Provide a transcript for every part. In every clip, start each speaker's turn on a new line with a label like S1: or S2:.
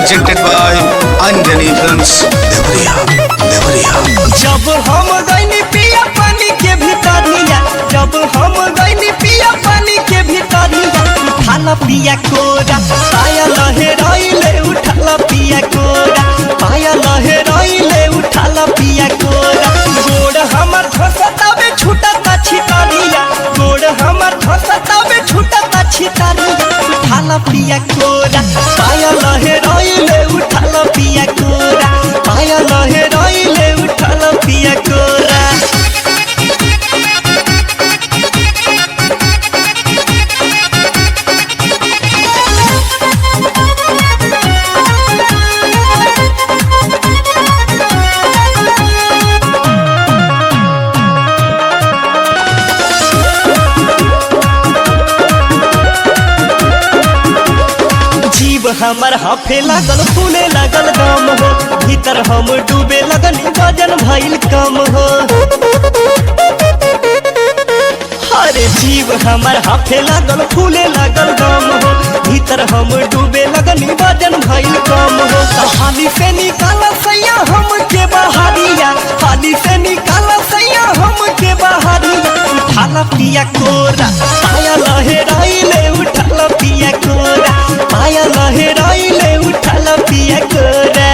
S1: Presented by Anjani Films, Deoria Deoria.
S2: जब हम गईनी पिया पानी के भीतरिया, जब हम गईनी पिया पानी के भीतरिया, उठाला पिया कोरा पाया लहराइले, उठाला पिया कोरा पाया लहराइले, उठाला पिया कोरा। गोड़ हमर धसतावे छूटता छितरिया, गोड़ हमर धसतावे छूटता छितरिया, उठाला पिया कोरा पाया लहराइले, उठाला पिया कोरा पाया लहराइले, उठाला पिया कोरा। जीव हमर हाफे लागल, फूले लागल दम हो, भीतर हम डूबे लगन, वजन भइल कम हो। अरे जीव हमर हाफे लागल, फूले लागल दम हो, भीतर हम डूबे लगन, वजन भइल कम हो। हाली से निकाला सैया हम के बहारिया, हाली से निकाला सैया हम के बहारिया, उठाला पिया कोरा पाया लहराइले, उठाला पिया कोरा पाया लहराइले, उठाला पिया कोरा।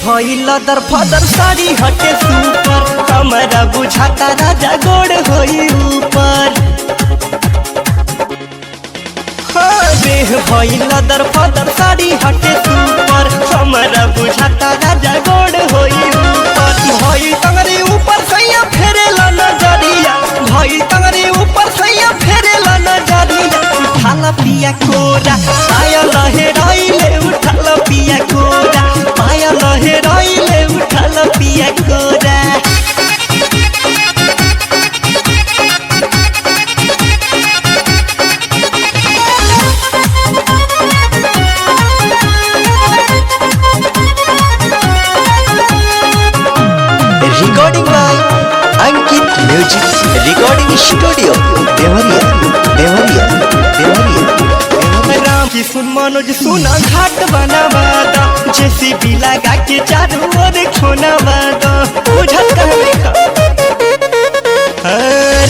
S2: भइल दर फदर साड़ी हटे सुपर, हमरा बुझाता राजा गोड़ होई ऊपर। देह भइल दर फदर साड़ी हटे सुपर, हमरा बुझाता राजा गोड़ होई ऊपर। भई तंगरी ऊपर सैया फेरेला नजरिया, भई तंगरी ऊपर सैया फेरेला नजरिया, उठाला पिया कोरा पाया लहराइले, उठाला पिया कोरा पाया लहराइले, उठाला पिया कोरा।
S3: Recording by Ankit Music Recording Studio, Deoria Deoria Deoria.
S2: Ram की सुन मनोज सुना घाट बनावादा, जेसीबी लगा के चारों ओर खोनावादा, बुझल कहले का।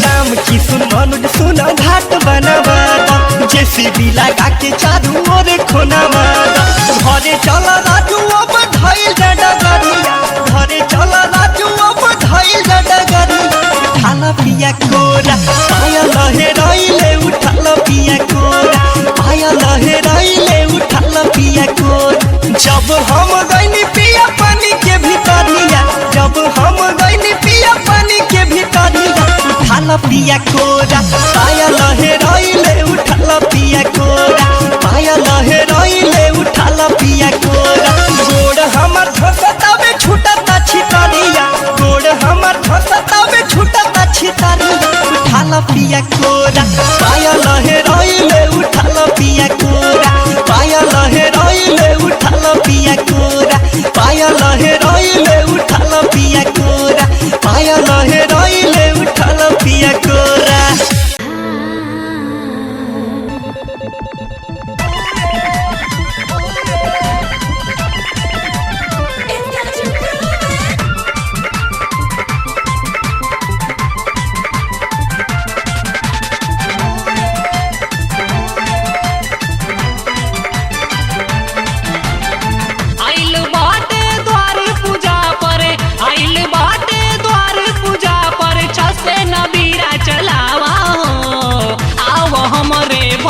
S2: राम की सुन मनोज सुना घाट बनावादा, जेसीबी लगा के चारों ओर खोनावादा। घरे चला राजू अब धइल डगरिया, घरे चला राजू अब धइल डगरिया, उठाला पिया कोरा पाया लहराइले, उठाला पिया कोरा पाया लहराइले, उठाला पिया कोरा। जब हम गईनी पिया पानी के भीतरिया, जब हम गईनी पिया पानी के भीतरिया, उठाला पिया कोरा पाया लहराइले, उठाला पिया कोरा पाया लहराइले, उठाला पिया कोरा। गोड़ हमर धसतावे छूटता छितरिया, गोड़ हमर धसतावे छूटता छितरिया, उठाला पिया कोरा पाया लहराइले, उठाला पिया कोरा पाया लहराइले, उठाला पिया कोरा पाया लहराइले, उठाला पिया कोरा पाया लहराइले, उठाला पिया कोरा।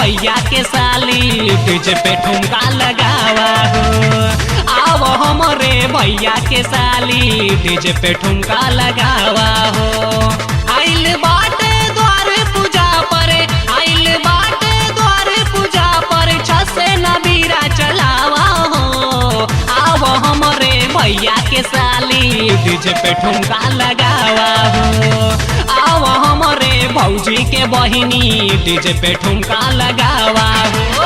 S4: भैया के साली डीजे पे ठुमका लगावा हो। आव हमरे भैया के साली डीजे पे ठुमका लगावा हो। आइल बाटे द्वार पूजा पर, आइल बाटे द्वार पूजा पर, छसे नबीरा चलावा हो। आव हमरे भैया के साली डीजे पे ठुमका लगावा हो। आव हमरे भौजी के बहिनी डीजे पे ठुमका लगावा हो।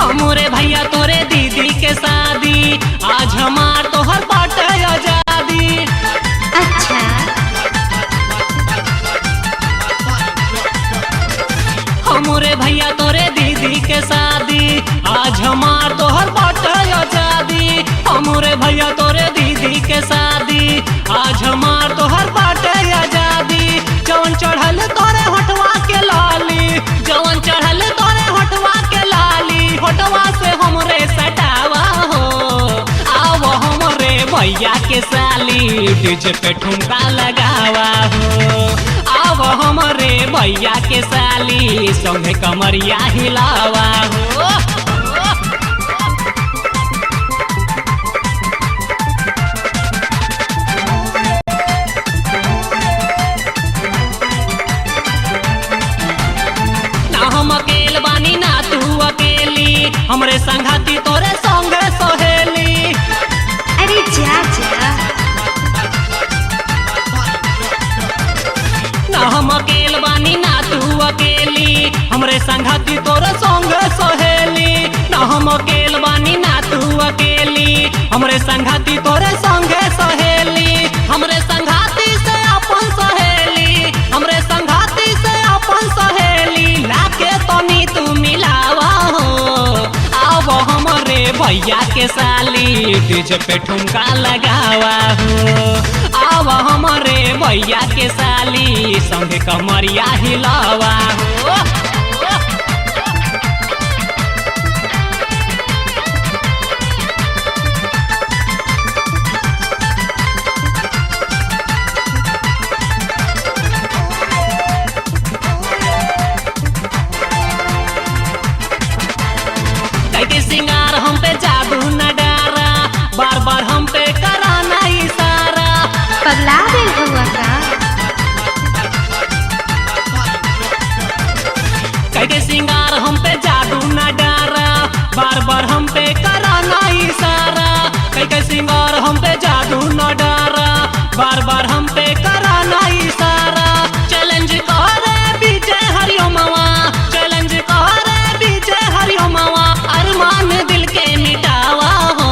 S4: हमरे भैया तोरे दीदी के शादी, आज हमार तोहर बाटे आजादी।
S5: अच्छा
S4: हमरे भैया तोरे दीदी के शादी, आज हमार तोहर बाटे आजादी। हमरे भैया तोरे दीदी के शादी, आज हमार तोहर बाटे आजादी। जवन चढ़ल तोरे होठवा के लाली, जवन चढ़ल तोरे होठवा के लाली, होठवा से हमरे सटावा हो। आव हमरे भैया के साली डीजे पे ठुमका लगावा हो। आव हमरे भैया के साली संगे कमरिया हिलावा हो। ना हम अकेल बानी ना तू अकेली, हमरे संघाती तोरे संगे सहेली।
S5: अरे जा जा
S4: ना हम अकेल बानी ना तू अकेली, हमरे संघाती तोरे संगे सहेली। ना हम अकेल बानी ना तू अकेली, हमरे संघाती तोरे संगे सहेली। हमरे संघाती से अपन सहेली, हमरे संघाती से अपन सहेली, लाके तनी तू मिलावा हो। आव हमरे भैया के साली डीजे पे ठुमका लगावा हो। आव हमरे भैया के साली संगे कमरिया हिलावा हो। कैके सिंगार हम पे जादू न डारा, बार बार हम पे कराना इशारा।
S5: पगला गए हुआ का
S4: कैके सिंगार हम पे जादू न डारा, बार बार हम पे कराना इशारा। कैके सिंगार हम पे जादू न डारा, बार बार हम पे कराना इशारा। चैलेंज करे विजय हरिओमवा, चैलेंज करे विजय हरिओमवा, अरमान दिल के मिटावा हो।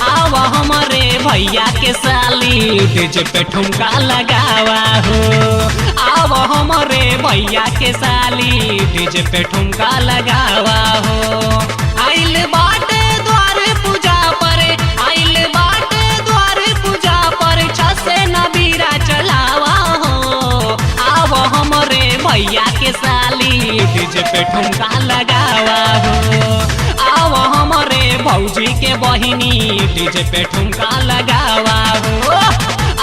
S4: आवा हमरे भैया के साली डीजे पे ठुमका लगावा हो। आवा हमरे भैया के साली डीजे पे ठुमका लगावा हो। आइल बाटे द्वार पूजा पर, आइल बाटे द्वार पूजा पर, छसे नबीरा चलावा हो। आवा हमरे भैया के साली डीजे पे ठुमका लगावा हो। आव हमरे भौजी के बहिनी डीजे पे ठुमका लगावा हो।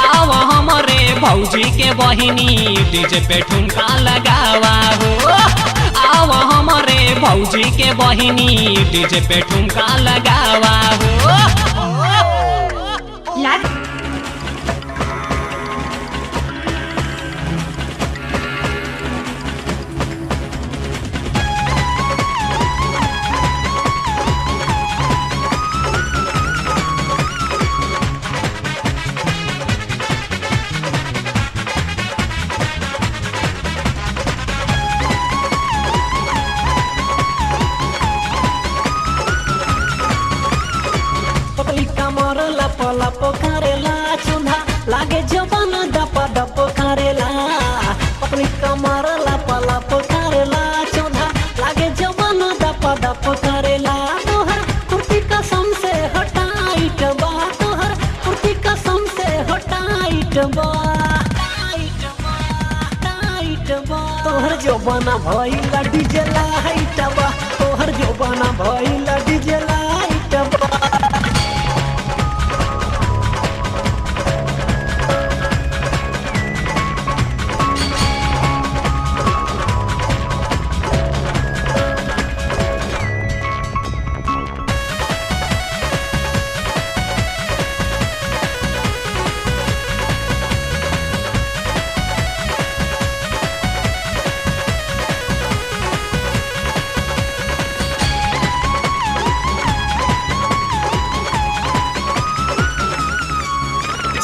S4: आव हमरे भौजी के बहिनी डीजे पे ठुमका लगावा हो। आव हमरे भौजी के बहिनी डीजे पे ठुमका लगावा हो।
S5: लाड
S4: पतली कमर लप लप करेला, चूल्हा लागे जबन दप दप करेला। पतली कमर लप लप करेला, चूल्हा लागे जबन दप दप करेला। तोहर कुर्ती कसम से हटाइट बा, तोहर कुर्ती कसम से हटाइट बा, टाइट बा, टाइट बा। जोबाना भइला डीजे लाइटबा तोहर जोबाना भइला डीजे लाइटबा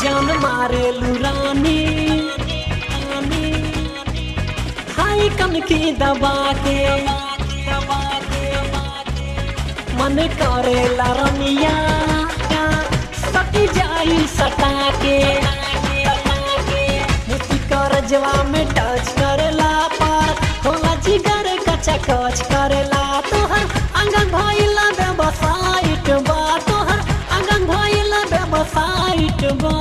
S4: जान मारे लुरानी हाय कन की दबा के मन करे लरनिया सटी जाई सटा के मुझी कर जवा में टच करेला पर होला जिगर कचा कच करेला तोहर आंगन भइला बेबसाइट बा तोहर आंगन भइला बेबसाइट बा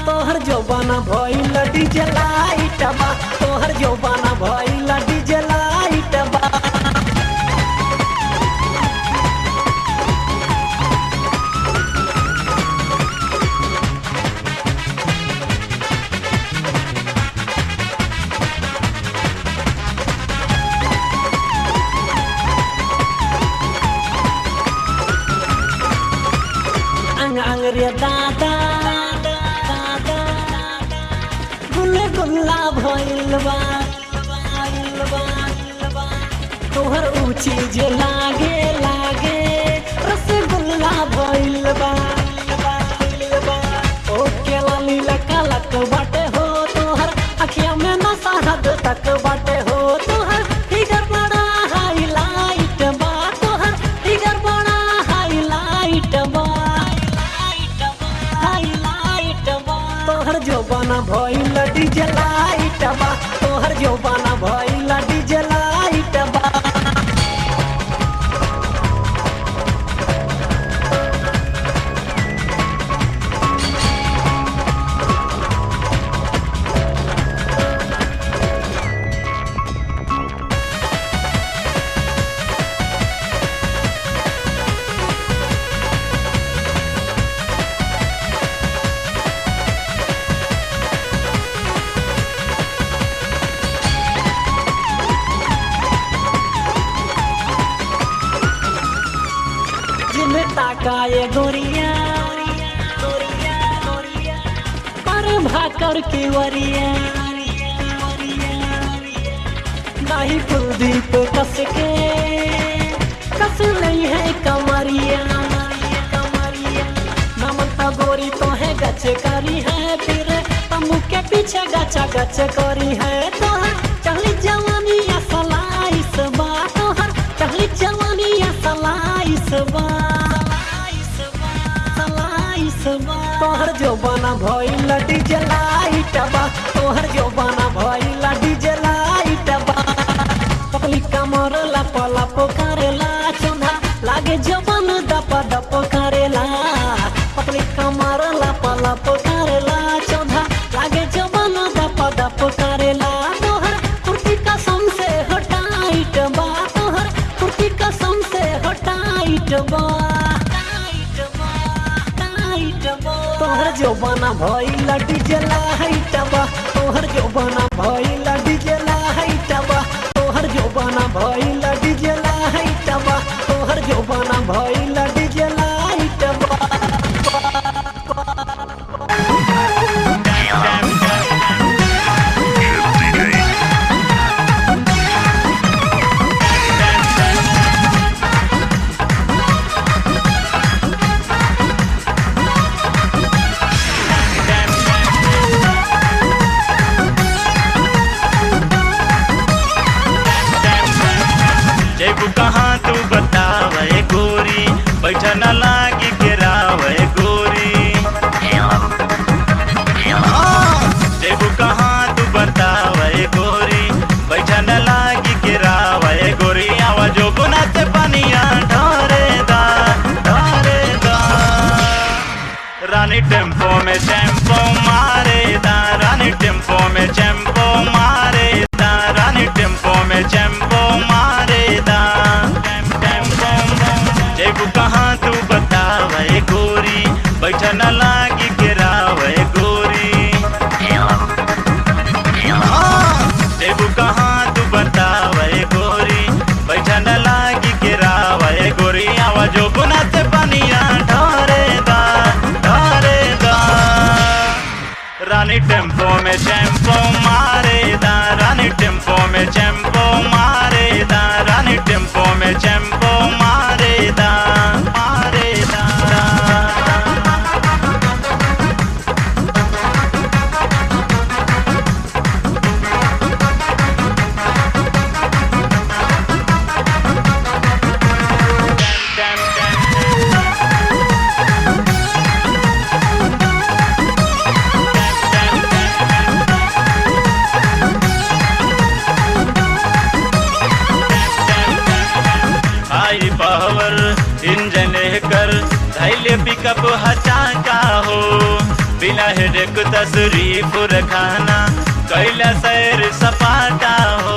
S4: तोहर जोबाना भइला डीजे लाइटबा तोहर जोबाना भइला डीजे लाइटबा अंग रे दादा गुल्ले गुल्ला भइलबा तोहर ऊ चीज लागे लागे रसगुल्ला भइलबा ओ केला नीला कालक बाटे हो तोहर अखिया में नशा हद तक बाटे हो तोहर फिगर बड़ा हाईलाइट बा तोहर फिगर बड़ा हाईलाइट बा तोहर जोबाना भइला डीजे लाइटबा तोहर जोबाना भइला डीजे लाइटबा ताकाए गोरिया पर भाकर की वरिया नहीं कुलदीप कस नहीं है कमरिया नमता गोरी तो है गच करी है फिर तमु के पीछे गचा गच करी है तोहर चहली जवानी या सलाइस बा तोहर चहली जवानी या सलाइस बा तोहर जोबाना भइला डीजे लाइटबा तोहर जोबाना भइला डीजे लाइटबा पतली कमर लप लप करेला चोंधा लागे जोबान दप दप करेला पतली कमर लप लप करेला चोंधा लागे जोबान दप दप करेला तोहर कुर्ती कसम से हटाइट बा तोहर कुर्ती कसम से हटाइट बा तोहर जोबाना भइला डीजे लाइटबा तोहर जोबाना भइला डीजे लाइटबा तोहर जोबाना भइला डीजे लाइटबा तोहर जोबाना भइला डीजे लाइटबा
S6: कहाँ तू बतावे गोरी बैठा न लागी गिरावे गोरी देबू कहाँ तू बतावे गोरी बैठा न लागी गिरावे गोरी आवाजो गुनाते पानिया ढारे दा रानी टेम्पो में टेम्पो मारे दा रानी टेम्पो में धैले पिकअप हचाका हो बिना हेडेक तशरीफ रखाना कैला सैर सपाटा हो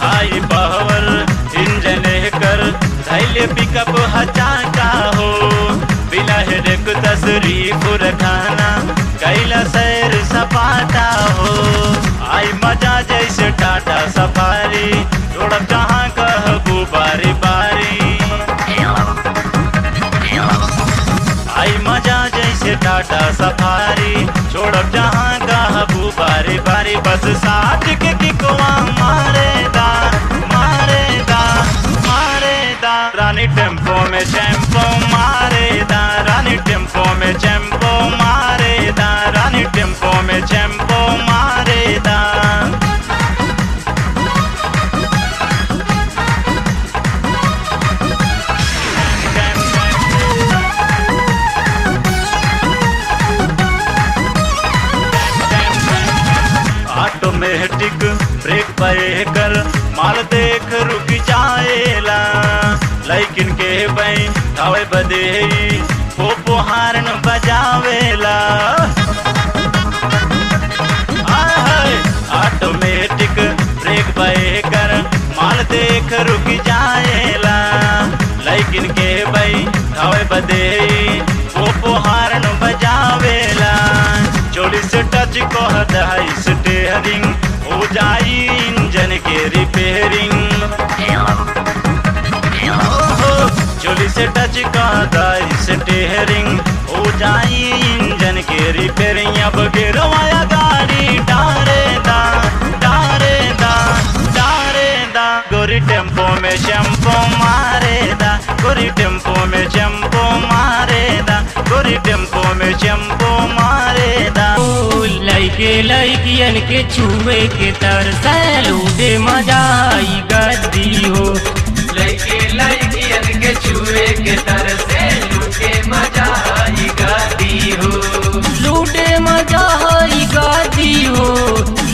S6: हाई पावर इंजन कर धैले पिकअप हचाका हो बिना हेडेक तशरीफ रखाना कैला सैर सपाटा हो आई मजा जैसे टाटा सफारी छोड़ब जहाँ कहबू बारी बारी आई मजा जैसे टाटा सफारी छोड़ब जहाँ कहबू बारी बारी बस 60 के किकवा मारेदा मारेदा मारेदा रानी टेम्पो में चैम्पो मारेदा रानी टेम्पो में चैम्पो मारेदा रानी टेम्पो में चैम्पो मारेदा ऑटोमेटिक ब्रेक पर माल देख रुक जाएला लेकिन के बई हवे बदे पोपो हारन बजावेला ऑटोमेटिक ब्रेक पर माल देख रुक जाएला लेकिन के बई हवे बदे पोपो हारन बजावेला चोली से टच को हदाई स्टेयरिंग हो जाई इंजन के रिपेयरिंग चोली से टच को हदाई स्टेयरिंग हो जाई इंजन के रिपेयरिंग अब गिरवाया गाड़ी डारे दा डारे दा डारे दा गोरी टेम्पो में शैम्पो मारे दा गोरी टेम्पो में शैम्पो मारे दा गोरी टेम्पो में शैम्पो मारे दा
S7: लइके लइकियन के छुए के तरस लूटे मजा आई गद्दी हो
S8: लइके लइकियन के छुए के तरस लूटे मजा आई गद्दी हो
S7: लूटे मजा आई गद्दी हो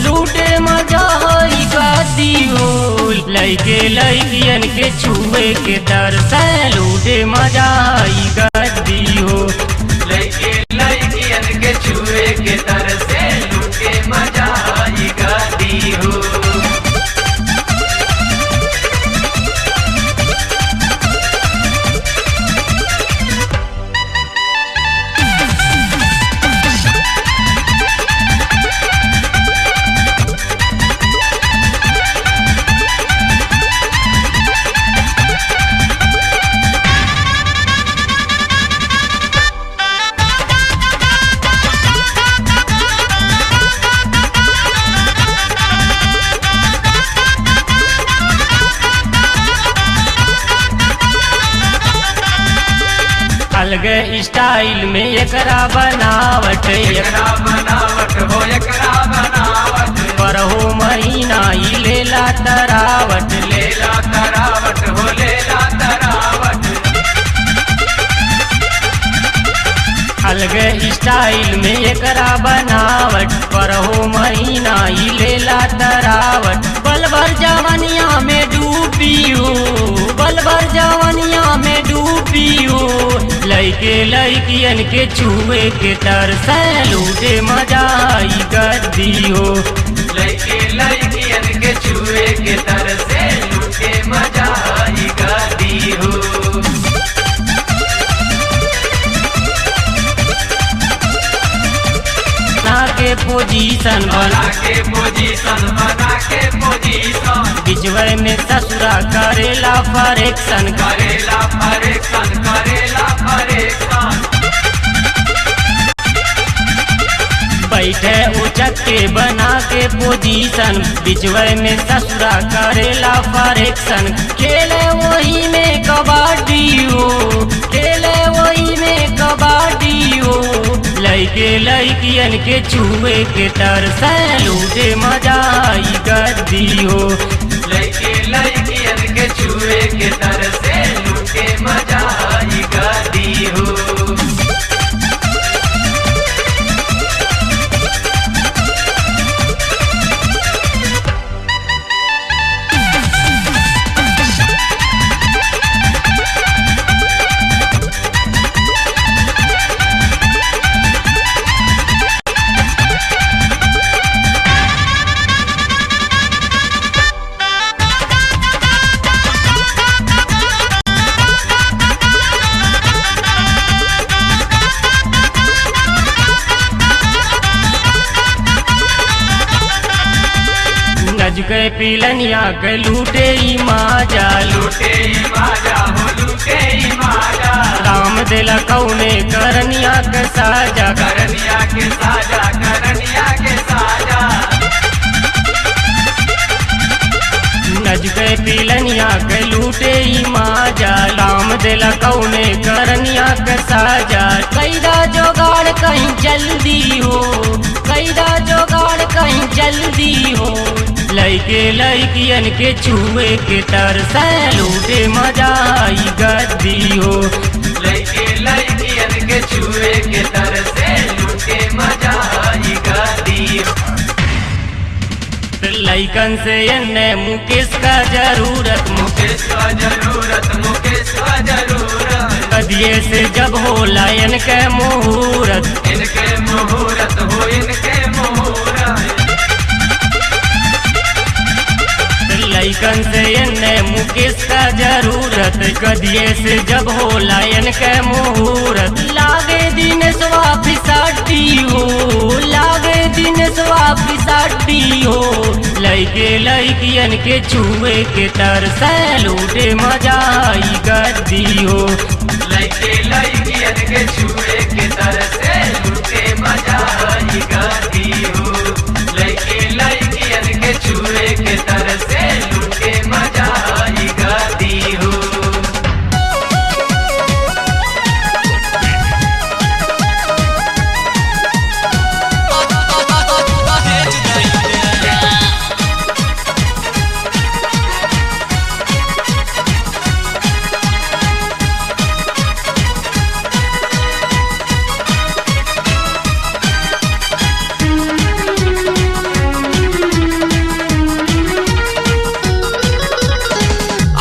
S7: लूटे मजा आई गद्दी हो लइके लइकियन के छुए के तरस लूटे मजा आई गद्दी हो
S8: लइके लइकियन के छुए के तरस लूटे मजा आई गद्दी हो
S7: अलग स्टाइल में एकरा बनावट
S8: एकरा बनावट हो एकरा बनावट
S7: पर हो महीना ही लेला तरावट
S8: लेला तरावट हो लेला तरावट
S7: अलग स्टाइल में एकरा बनावट पर हो महीना ही लेला तरावट बलभर जवनिया में डूबियो बलभर जवनिया में डूबियो लइके लइकियन के छुए के तरस लूटे मजा आई गद्दी हो
S8: लइके लइकियन के छुए के तरस लूटे मजा आई गद्दी हो
S7: के पोजीशन
S8: बना के पोजीशन बना के पोजीशन
S7: बिचवे में ससुरा करेला फरेक्शन
S8: करेला फरेक्शन करेला फरेक्शन
S7: बैठे उचक के बना के पोजीशन बिचवे में ससुरा करेला फरेक्शन खेले वही में कबड्डी हो खेले वही में कबड्डी हो लइके लइकियन के छुए के तरस लूटे मजा आई गद्दी हो
S8: लइके लइकियन के छुए के तरस लूटे मजा आई गद्दी हो
S7: नज के पिलनिया के लूटे ई माजा
S8: लूटे ही माजा हो लूटे ही माजा
S7: राम दिला कौने करनिया के साजा
S8: करनिया के साजा करनिया के साजा
S7: नज के पिलनिया के लूटे ई माजा राम दिला कौने करनिया के साजा कैदा जोगाड़ कहीं जल्दी हो कैदा जोगाड़ कहीं जल्दी हो लइके लइकियन के छुए के तरस लूटे मजा आई गद्दी हो
S8: लइके लइकियन के छुए के तरसे लूटे मजा आई गादी
S7: लइकन से एने मुकेश का जरूरत
S8: मुकेश का जरूरत मुकेश का जरूरत
S7: कदिए से जब हो लायन के मुहूर्त
S8: इनके मुहूर्त हो इनके मुहूर्त
S7: लइकन से एने मुकेश का जरूरत कदिए से जब हो लायन के मुहूर्त लागे दिन स्वापिसाटी हो लागे दिन स्वापिसाटी हो लइके लइकियन के छुए के तरस लूटे मजा आई गद्दी हो
S8: लइके लइकियन के छुए के तरसे लूटे मजा आई गादी हो लइके लइकियन के छुए के तरसे लूटे मजा आई गादी हो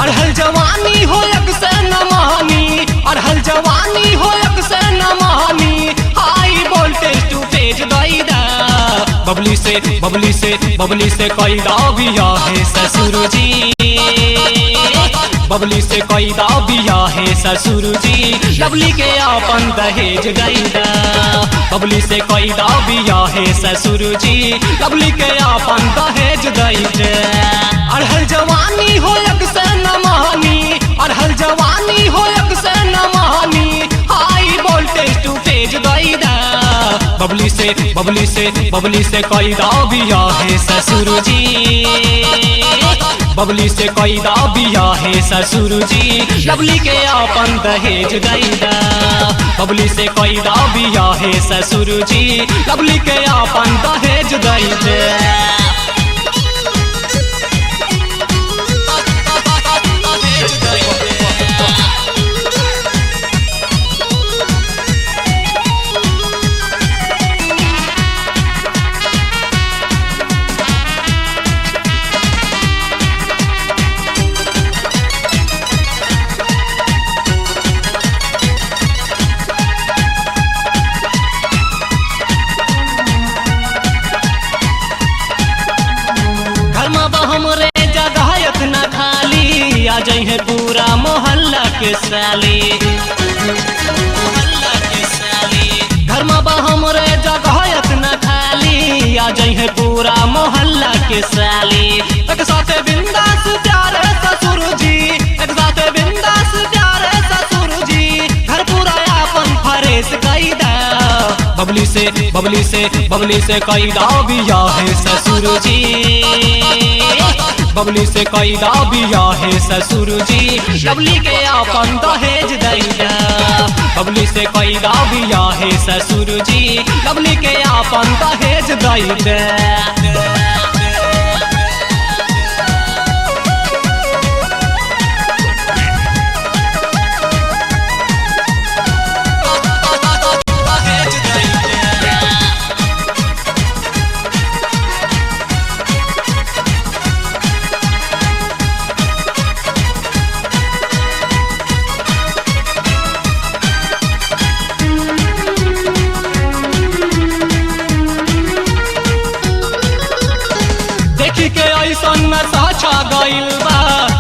S2: अढ़ल जवानी हो से न मानी अढ़ल जवानी हो से न मानी हाई वोल्टेज टू पेज दैदा बबली से बबली से बबली से कैदा बिया है ससुर जी बबली से कैदा बिया है ससुर जी लवली के आपन दहेज दैदा बबली से कैदा बिया है ससुर जी लवली के आपन दहेज दैदा अढ़ल जवानी हो से न मानी अढ़ल जवानी हो से न मानी हाई वोल्टेज टू पेज दैदा बबली से बबली से बबली से कैदा बिया है ससुर जी बबली से कैदा बिया है ससुर जी लवली के आपन दहेज दैदा बबली से कैदा बिया है ससुर जी लवली के आपन दहेज दैदा हमरे जगह इतना खाली आ जाइए पूरा मोहल्ला के साली मोहल्ला के साली घर में बा हमरे जगह इतना खाली आ जाइए पूरा मोहल्ला के साली एक साथ बिंदास प्यारे ससुर जी एक साथ बिंदास प्यारे ससुर जी घर पूरा अपन फरेश कैदा बबली से बबली से बबली से कैदा बिया है ससुर जी बबली से कैदा बिया है ससुर जी लवली के आपन दहेज दैदा बबली से कैदा बिया है ससुर जी लवली के आपन दहेज दैदा गइल बा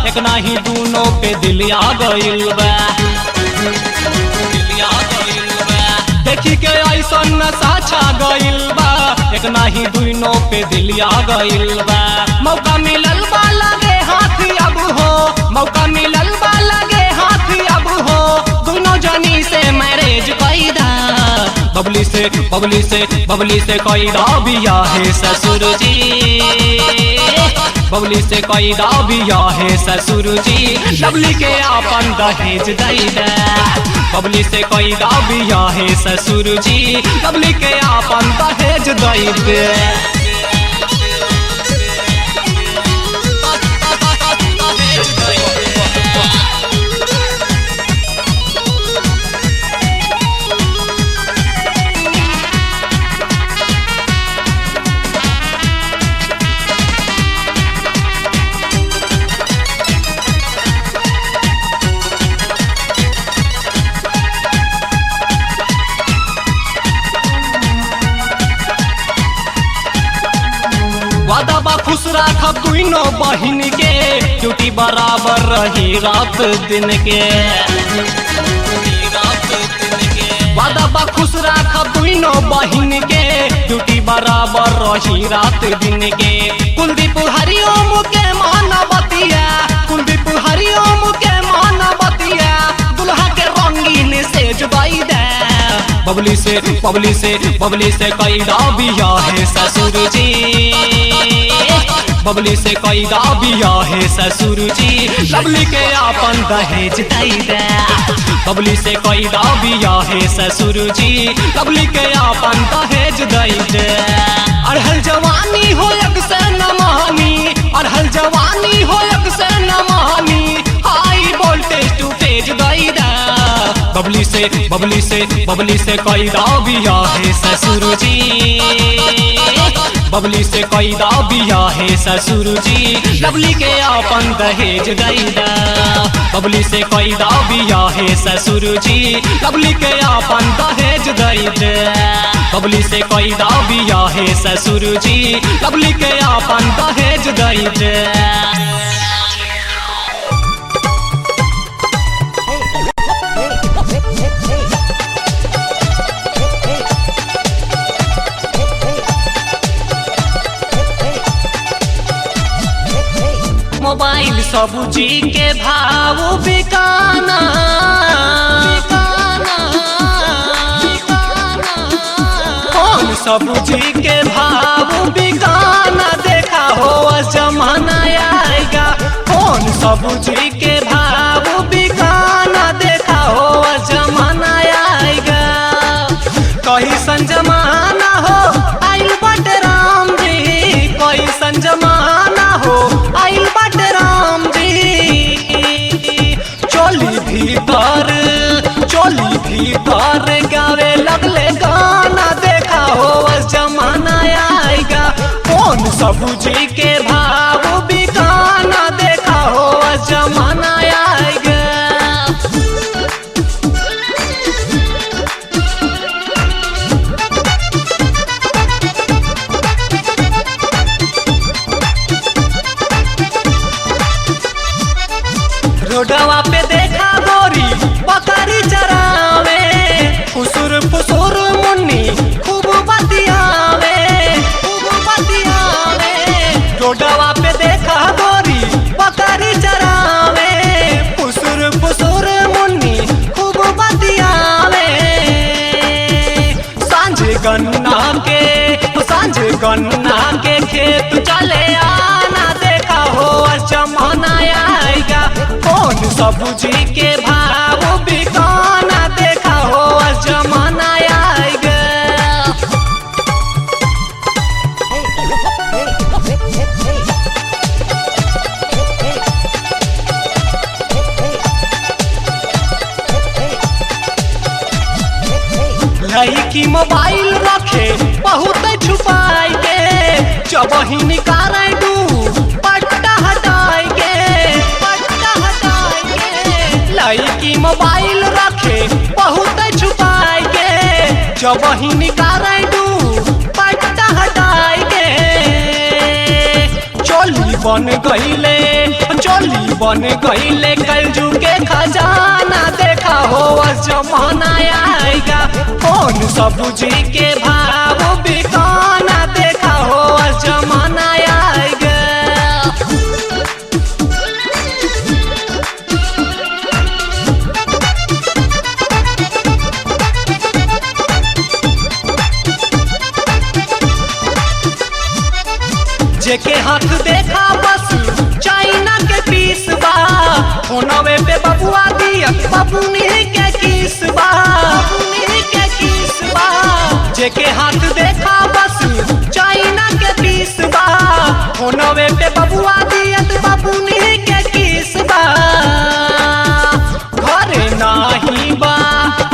S2: एक नाही दूनो पे दिलिया गइल बा दिलिया गइल बा देखी के ऐसन नशा छा गइल बा एक नाही दूनो पे दिलिया गइल बा मौका
S4: बबली से कोई बिया है ससुर जी, बबली से कोई बिया है ससुर जी, लवली के आपन दहेज दई दे। बबली से कोई बिया है ससुर जी, लवली के आपन दहेज दई दे। वादा बा खुश राखब दुनो बहिन के, ड्यूटी बराबर रही रात दिन के। वादा बा खुश राखब दुनो बहिन के, ड्यूटी बराबर रही रात दिन के। कुलदीप हरिओम के मानवतिया, कुलदीप हरिओम के मानवतिया, दुल्हा के रंगीन से जुदाई दे। बबली से कोई बिया है ससुर जी, बबली से कोई बिया है ससुर जी, लवली के आपन दहेज दई दे। बबली से कोई बिया है ससुर जी, लवली के आपन दहेज दई दे। अढ़ल जवानी हो से न मानी, अढ़ल जवानी हो से न मानी, हाई वोल्टेज टू पेज दई दे। बबली से कोई बिया है ससुर जी, बबली से कोई बिया है ससुर जी, लवली के आपन दहेज दई दे। बबली से कोई बिया है ससुर जी, लवली के आपन दहेज दई दे। बबली से कोई बिया है ससुर जी, लवली के आपन दहेज दई दे। मोबाइल सब्जी के भाव बिकाना, कौन सब्जी के भाव बिकाना, देखा हो जमाना आएगा। कौन सब्जी के भाव बिकाना, देखा हो जमाना आएगा। कैसन जमाना हो आइल बाटे राम जी, कैसन जमाना हो आइल बाटे राम जी। चोली भीतर गावे लगले गाना, देखा हो जमाना आएगा। कौन सब्जी के भाव बिकाना, देखा हो जमाना आएगा। रोडवा पे देखा गोरी बकरी चरावे, फुसुर फुसुर मुन्नी खूब बतियावे, खूब बतियावे। रोडवा पे देखा गोरी बकरी चरावे, फुसुर फुसुर मुन्नी खूब बतियावे। सांझ गन्ना के खेत चले आना, देखा हो जमाना आएगा। कौन सब्जी के भाव बिकाना, देखा हो जमाना आएगा। लड़की मोबाइल रखे बहुत छुपाई के, जब ही निकाले डू पट्टा हटाई के, पट्टा हटाई के। लड़की मोबाइल रखे बहुत छुपाई के, जब ही निकाले डू पट्टा हटाई के। चोली बन गईले कलजू के खजाना, देखा हो जमाना आएगा। कौन सब्जी के भाव बिकाना, देखा हो जमाना आएगा। हाथ देखा बस चाइना के पीस बा फोनवे पे बबुआ दिया बबुनी के किस बा बबुनी के किस बा जेके हाथ देखा बस चाइना के पीस बा फोनवे पे बबुआ दिया बबुनी के किस बा घरे नाही बा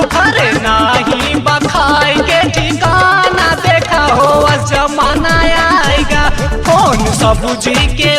S4: घरे नाही बा खाए के ठिकाना देखा हो जमाना आएगा कौन सबूजी के